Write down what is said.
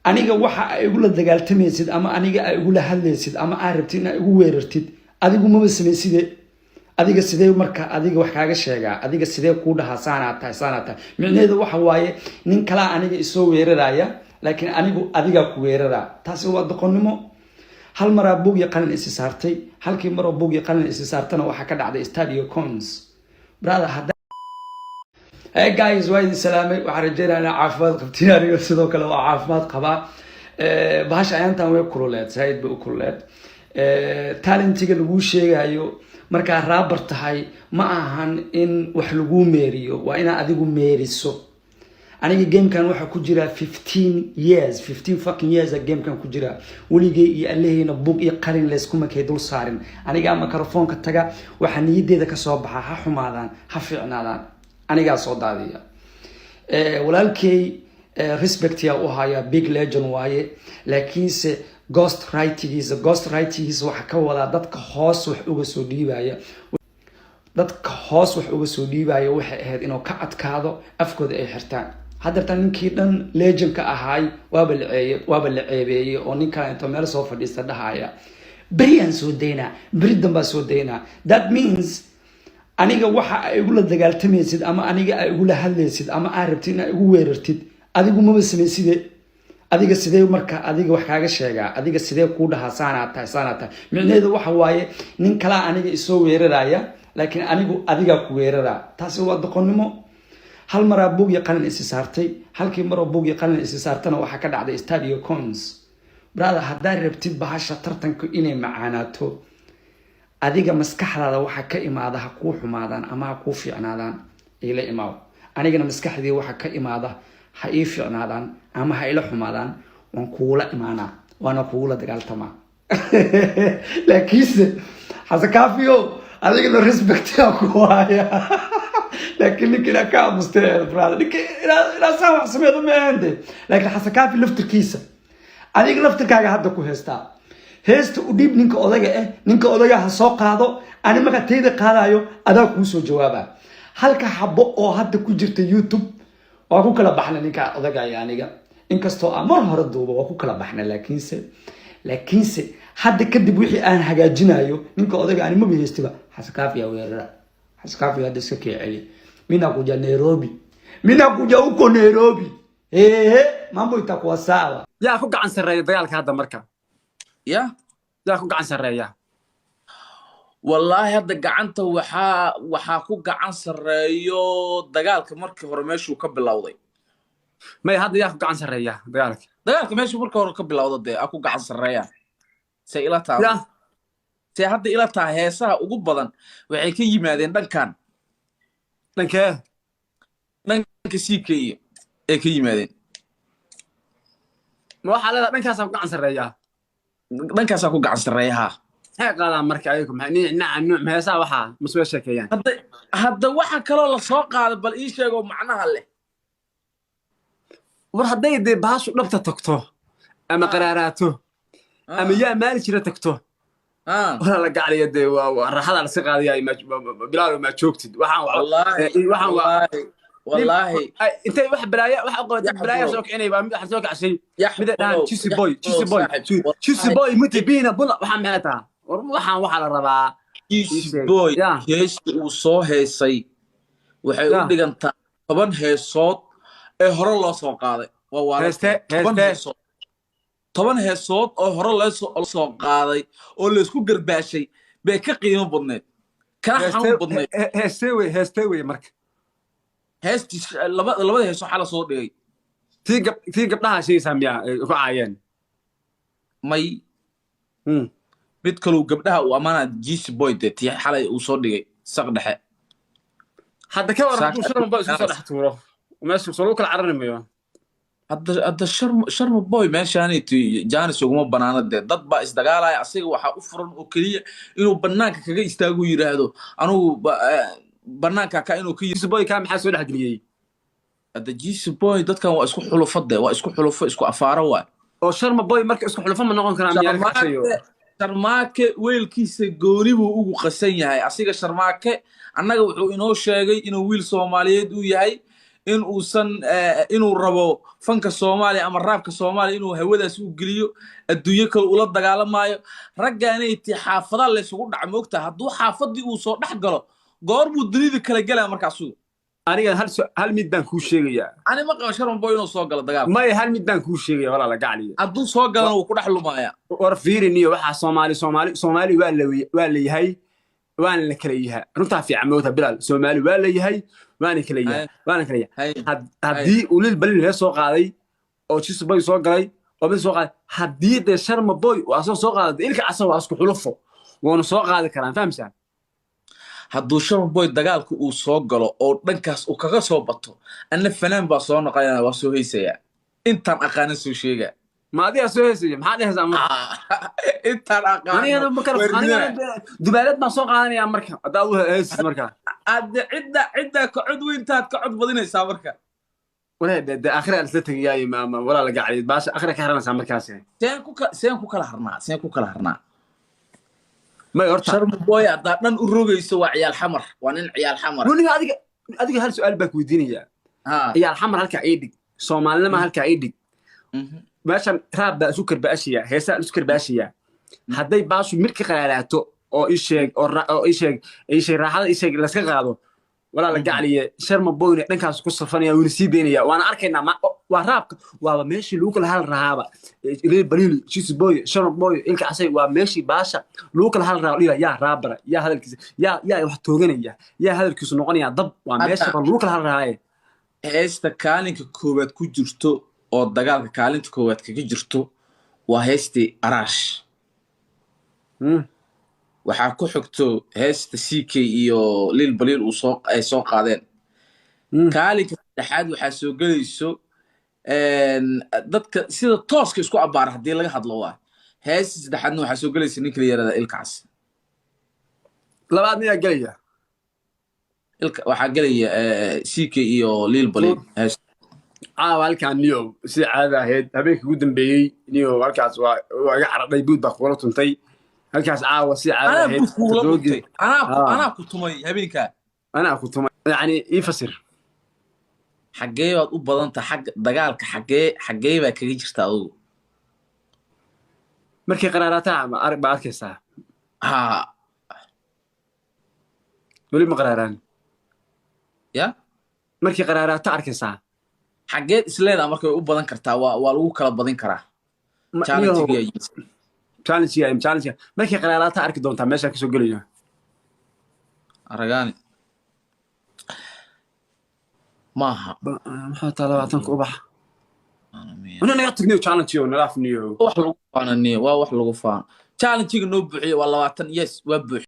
aniga waxa ay igu la dagaaltamaysid ama aniga ay igu la hadlaysid ama aad rabtid inaad igu weerartid adigu maba sameyside adiga sidee marka adiga wax kaaga sheegaa adiga sidee ku dhaha saanaata micnaheedu waxa waaye nin kala aniga isoo weeraraya laakiin anigu adiga ku weerara taasi waa doqonnimo hal mar buug iyo qalin is saartay halkii mar buug iyo qalin is saartana waxa ka dhacday Stadio Cons brother hada hey guys way salaamay waxa rajeynaa caafimaad qabtiin aniga sidoo kale waa caafimaad qaba bahasha ayantan way kululeed said bay u kululeed talentiga lagu sheegayo marka raabar tahay ma ahan in wax lagu meeriyo waa ina adigu meeriso aniga game kan waxa ku jira 15 fucking years a game kan ku jira waligay iyo Allahina book iyo qalin lees kuma kay dul saarin aniga microphone-ka taga waxa niyadeeda ka soo baxa ha xumaadaan ha fiicnaadaan aniga soo daadiya walaalkay respect ya u haya big legend waaye laakiinse ghost writing waxa ka wada dadka hoos wax uga soo dhiibaya waxay ahayd inuu ka adkaado afkooda ay xirtaan hadarta ninkii dhan legend ka ahaay waaba la ceebeeyay oo ninka inta meel soo fadhiista dhahaya bariyan soo deena baridan ba soo deena that means aniga waxa ay igu la dagaaltamaysid ama aniga ay igu la hadlaysid ama aad rabtid inaad igu weerartid adigu maba sameyside adiga sidee marka adiga wax kaaga sheegaa adiga sidee ku dhaha saanaata micnaheedu waxa waaye nin kala aniga isoo weeraraya laakiin anigu adiga ku weerara taasi waa doqonnimo hal mar buug iyo qalin is saartay halkii mar buug iyo qalin is saartana waxa ka dhacday Stadio Cons brother hadaa rabtid bahasha tartanku inay macaanaato adiga maskaxdaada waxa ka imaada ha ku xumaadaan ama ha ku fiicnaadaan ila imaaw anigana maskaxdii waxa ka imaada ha ii fiicnaadaan ama ha ila xumaadaan waan kuula imaanaa waana kuula dagaaltamaa laakiinse xasakaafiyo adigana respect ya ku haya laakiin ninka ka mustee brother ninka ila saawa sameeyo meende laakiin xasakaafi laftirkiisa adiga laftirkaaga hadda ku heestaa heesta u dhib ninka odaga ha soo qaado ani marka teeda qaadayo adaa ku soo jawaaba halka xabo oo hadda ku jirta YouTube waa ku kala baxna ninka odaga aniga inkastoo amar hore duuba waa ku kala baxna laakiinse hadda kadib wixii aan hagaajinayo ninka odaga ani ma biheystiba xasakaafi ya weerara xasakaafi hadda iska kiceli mina kuja uko Nairobi mambo itakuwa sawa yaa ku gacan sareeyo dagaalka hadda marka yaa ku gacan sareeya wallahi hadda gacanta waxa ku gacan sareeyo dagaalka markii hore meeshuu ka bilowday may hadda yaa ku gacan sareeya dagaalka meeshuu markii hore ka bilowday ku gacan sareeya say ila taa say hadda ila taa heesaha ugu badan waxay ka yimaadeen dhanka CK ee ka yimaadeen ma waxa leedahay dhankaas ku gacan sareeya dhankaas ku gacan sareeyaha hay qaadaan marka ayagu maxay heesaha waxa masoo sheekeeyaan hadda waxa kale la soo qaaday bal ii sheego macnaha leh war hadday baashu dhabta tagto ama qaraaraato ama yaa maal jira tagto wala la gacliyo waa raxada la saqaadiyay bilaal ma joogtid wallahi intay wax balaaya wax aqoonta balaaya soo kicinay baa mid wax soo kacay mid dhan cheesy boy mutibina bula waxa meelata waxa la rabaa cheesy boy heesti uu soo heesay waxay u dhigantaa 10 heesood ee hore loo soo qaaday waa heeste 10 heesood oo hore loo soo qaaday oo la isku garbaashay bay ka qiimo badneed kana xanuun badneed heeste way marka heesti labada heeso xala soo dhigay tii gabdhaha shay saamiya ku caayeen may mid kale gabdhaha uu amaana Cheesy Boy tii xalay uu soo dhigay saq dhexe hadda ka waran sharma boy soo dhex tuuro meesha soo kala cararmayo hadda sharma boy meeshaani jaanis uguma banaanade dad ba isdagaalaya asiga waxa u furan oo kaliya inuu banaanka kaga istaago yiraahdo anigu banaanka ka inuu Cheesy Boy ka maxaa soo dhaxgeliyay hadda Cheesy Boy dadkan waa isku xulufade waa isku xulufo isku afaaro waa oo sharma boy marka isku xulufo ma noqon karaan miyaan ka sayo sharmaake weelkiisa gooni buu ugu qasan yahay asiga sharmaake annaga wuxuu inoo sheegay inuu wiil Soomaaliyeed uu yahay in uusan inuu rabo fanka Soomaaliya ama raabka Soomaaliya inuu hawadaas u geliyo adduunyo kale ula dagaalamaayo raggaanay tii xaafadaha la isugu dhac moogta hadduu xaafadii uu soo dhex galo goor buu dunida kala galaa markaas aniga hal mid baan ku sheegayaa ani ma qabo Sharma Boy inuu soo galo dagaal may hal mid baan ku sheegayaa walaal la gacliyo hadduu soo galana uu ku dhex lumaaya war fiiriniyo waxa Soomaali waa la yahay waan la kala yahay runta fiican moogta bilaal Soomaali waa la yahay waan kala yahay haddii uu lil balil soo qaaday oo Chisi Boy soo galay oo mid soo qaaday haddii de Sharma Boy waa soo qaaday ilka asaw asku xulufo woona soo qaadi karaan fahamsan hadduu Sharma Boy dagaalku uu soo galo oo dhankaas uu kaga soo bato anna fanaan baa soo noqonaya waa soo heysaya intaan aqaan soo sheega ma adiga soo heysay maxaa dhehaysaa intaan aqaan aniga ma kala aniga dubaaleed ma soo qaadanaya marka hadaa uu heysay marka cidda ka cod weyntaad ka cod badinaysaa marka ولا ده آخر ألسنتك جاي ما ولا لقى عليه باش آخر كهرنا سامر كاسين سين كوكلا هرنا ما يرتاح شرم بوي عطنا الروج يسوى عيال حمر وأنا عيال حمر نوني هذيك هالسؤال بك وديني يا عيال حمر هالك عيدك صومال لما هالك عيدك باشا راب سكر بأشياء هيسا سكر بأشياء هذي باشو ملك خيالاته أو إيش راح هذا إيش لسه قاعده ولا لقى عليه شرم بوي نكاس قصة فنية ونسيبينيا وأنا أركينا ما ورابك وماشي لوكل هالرهابة اللي بريل شيس بوي شرم بوي إلك عسي وماشي باشا لوكل هالرهابة يا رابرة يا هذا الكيس يا واحد توجني يا هذا الكيس نقني ضب وماشي لوكل هالرهابة هيست كالينك كوبات كجرتو أو دجال كالينك كوبات كجرتو وهيستي أراش waxaa ku xigto heesta CK iyo Lil Balil ay soo qaadeen kaalinka saddexaad waxaa soo galayso dadka sida tooska isku abaar hadii laga hadlo waa heesta saddexaadna waxaa soo galaysa ninka la yiraahdo Ilkaas labaadna yaa galaya waxaa galaya CK iyo Lil Balil halkaan niyo si caadi ahayd habeenkii ugu dambeeyay niyo halkaas waa iga caraday buud baa kula tuntay halkaas caawa si caadi أنا كنت مي هبينك أنا كنت مي يعني يفسر حقي وأبغى أنت حق دجالك حقي بقى كذي تشتاو مركي قراراتها ما أربعة كيسة ولي ما قراران يا مركي قراراتها أركيسة حقي إسلام مركي أبغى أنكرتها والو كلا بدين كره challenge markii qaraarata arki doontaa meesha ka soo galayo aragani maaha maxaa talaabatan ku ubax ana naga tagniyo challenge oo nalaafniyo wax lagu faananiyo waa wax lagu faan challenge-ga noo buuxiyo waa 20 yes waa buux